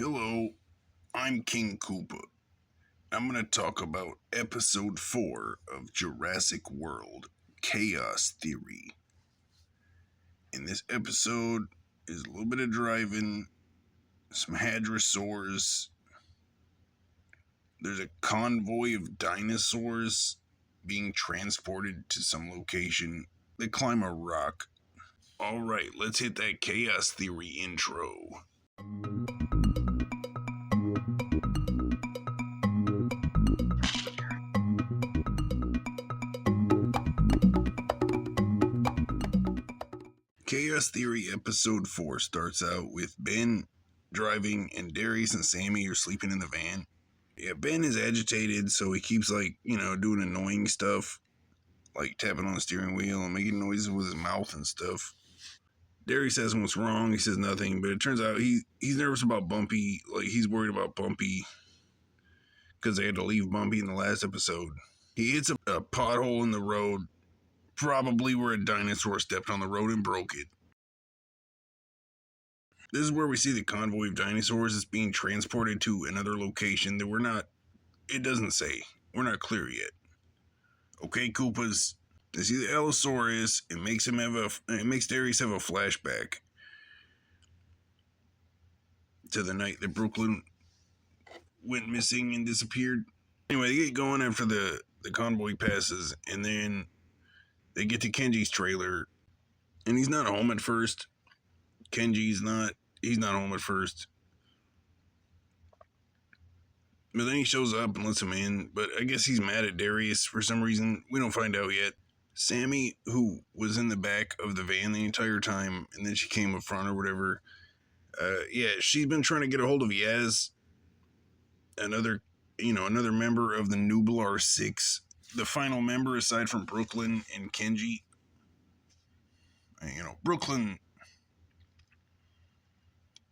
Hello, I'm King Koopa. I'm going to talk about episode 4 of Jurassic World Chaos Theory. In this episode is a little bit of driving, some hadrosaurs. There's a convoy of dinosaurs being transported to some location. They climb a rock. Alright, let's hit that Chaos Theory intro. Chaos Theory episode 4 starts out with Ben driving and Darius and Sammy are sleeping in the van. Yeah, Ben is agitated, so he keeps doing annoying stuff, like tapping on the steering wheel and making noises with his mouth and stuff. Darius asks him what's wrong. He says nothing, but it turns out he's nervous about Bumpy. Like, he's worried about Bumpy because they had to leave Bumpy in the last episode. He hits a pothole in the road, probably where a dinosaur stepped on the road and broke it. This is where we see the convoy of dinosaurs is being transported to another location that it doesn't say. We're not clear yet. Okay, Koopas, they see the Allosaurus. It makes Darius have a flashback to the night that Brooklyn went missing and disappeared. Anyway, they get going after the convoy passes, and then they get to Kenji's trailer, and he's not home at first. He's not home at first. But then he shows up and lets him in, but I guess he's mad at Darius for some reason. We don't find out yet. Sammy, who was in the back of the van the entire time, and then she came up front or whatever, she's been trying to get a hold of Yaz, another member of the Nublar 6, the final member aside from Brooklyn and Kenji. Brooklyn,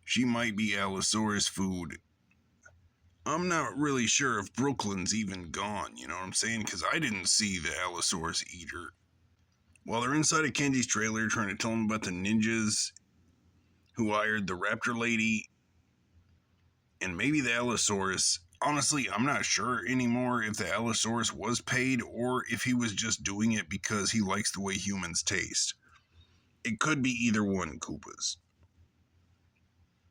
she might be Allosaurus food. I'm not really sure if Brooklyn's even gone, you know what I'm saying? Because I didn't see the Allosaurus eater. While they're inside of Kenji's trailer trying to tell him about the ninjas who hired the raptor lady and maybe the Allosaurus. Honestly, I'm not sure anymore if the Allosaurus was paid or if he was just doing it because he likes the way humans taste. It could be either one, Koopas.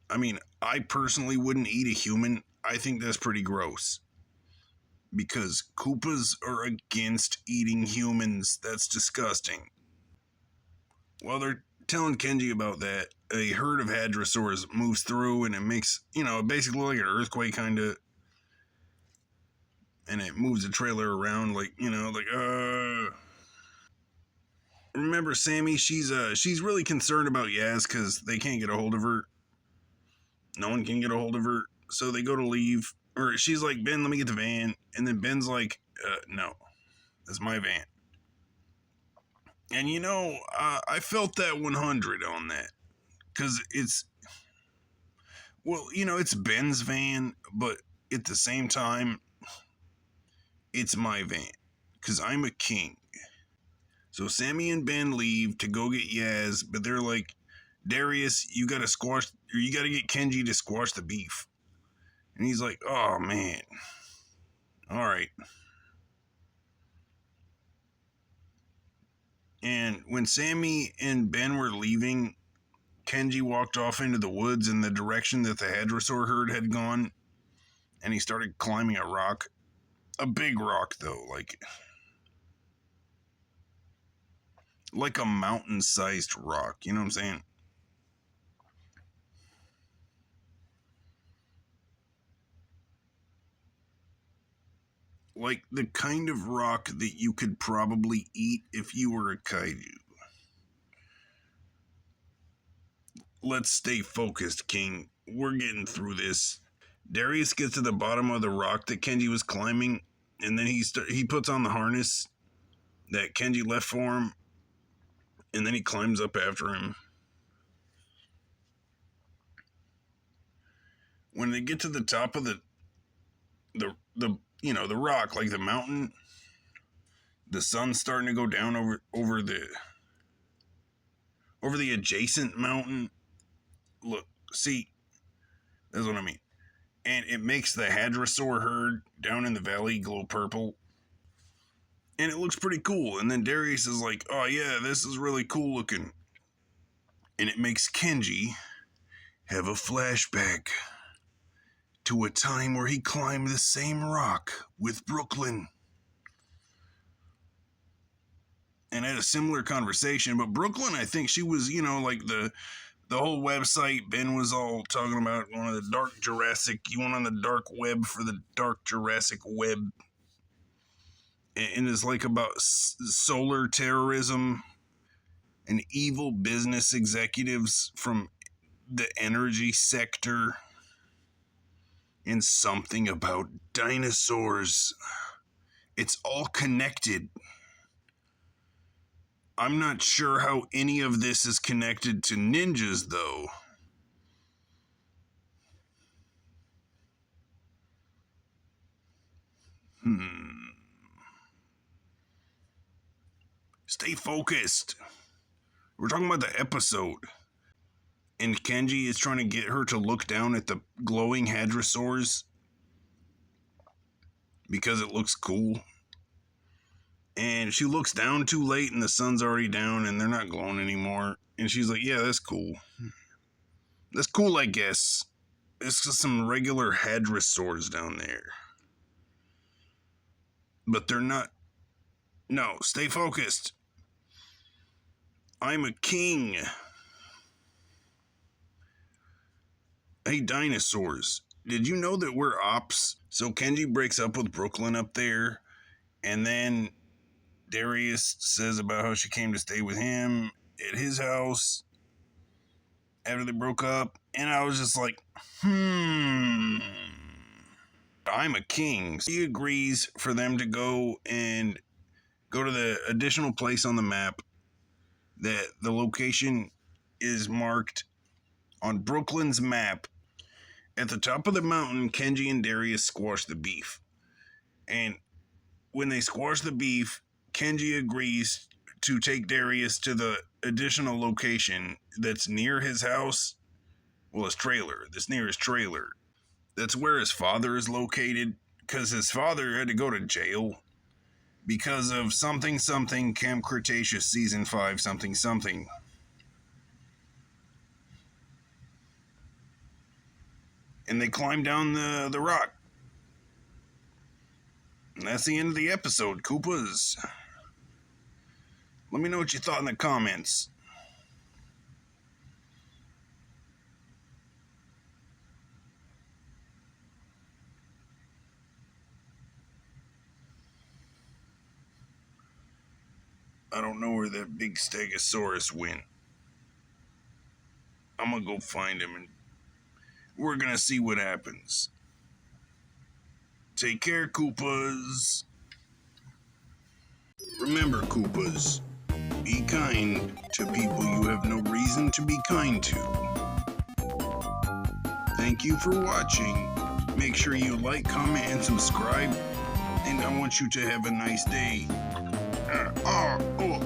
I mean, I personally wouldn't eat a human. I think that's pretty gross. Because Koopas are against eating humans. That's disgusting. While they're telling Kenji about that, a herd of hadrosaurs moves through and it makes, it basically like an earthquake kind of. And it moves the trailer around Remember Sammy, she's really concerned about Yaz because they can't get a hold of her. No one can get a hold of her. So they go to leave. Or she's like, Ben, let me get the van. And then Ben's like, no, that's my van. And I felt that 100 on that. Because it's Ben's van, but at the same time, it's my van. Because I'm a king. So Sammy and Ben leave to go get Yaz, but they're like, Darius, you gotta get Kenji to squash the beef. And he's like, oh man. Alright. And when Sammy and Ben were leaving, Kenji walked off into the woods in the direction that the hadrosaur herd had gone. And he started climbing a rock. A big rock, though, like a mountain-sized rock. You know what I'm saying? Like the kind of rock that you could probably eat if you were a kaiju. Let's stay focused, King. We're getting through this. Darius gets to the bottom of the rock that Kenji was climbing, and then he puts on the harness that Kenji left for him, and then he climbs up after him. When they get to the top of the rock, like the mountain, the sun's starting to go down over the adjacent mountain. Look, see, that's what I mean. and it makes the hadrosaur herd down in the valley glow purple. And it looks pretty cool. And then Darius is like, oh yeah, this is really cool looking. And it makes Kenji have a flashback to a time where he climbed the same rock with Brooklyn. And had a similar conversation. But Brooklyn, I think she was, like the whole website, Ben was all talking about one of the dark Jurassic. You went on the dark web for the dark Jurassic web. And it's like about solar terrorism and evil business executives from the energy sector. And something about dinosaurs. It's all connected. I'm not sure how any of this is connected to ninjas, though. Stay focused. We're talking about the episode. And Kenji is trying to get her to look down at the glowing hadrosaurs because it looks cool. And she looks down too late and the sun's already down and they're not glowing anymore. And she's like, yeah, that's cool. That's cool, I guess. It's just some regular hadrosaurs down there. But they're not. No, stay focused. I'm a king. Hey, dinosaurs. Did you know that we're ops? So Kenji breaks up with Brooklyn up there. And then Darius says about how she came to stay with him at his house after they broke up. And I was just like, I'm a king. He agrees for them to go to the additional place on the map that the location is marked on Brooklyn's map. At the top of the mountain, Kenji and Darius squash the beef. And when they squash the beef, Kenji agrees to take Darius to the additional location that's near his house. Well, his trailer. That's near his trailer. That's where his father is located, because his father had to go to jail because of something Camp Cretaceous Season 5 something. And they climb down the rock. And that's the end of the episode, Koopas. Let me know what you thought in the comments. I don't know where that big Stegosaurus went. I'm gonna go find him and we're gonna see what happens. Take care, Koopas. Remember, Koopas, be kind to people you have no reason to be kind to. Thank you for watching. Make sure you like, comment, and subscribe. And I want you to have a nice day. Oh.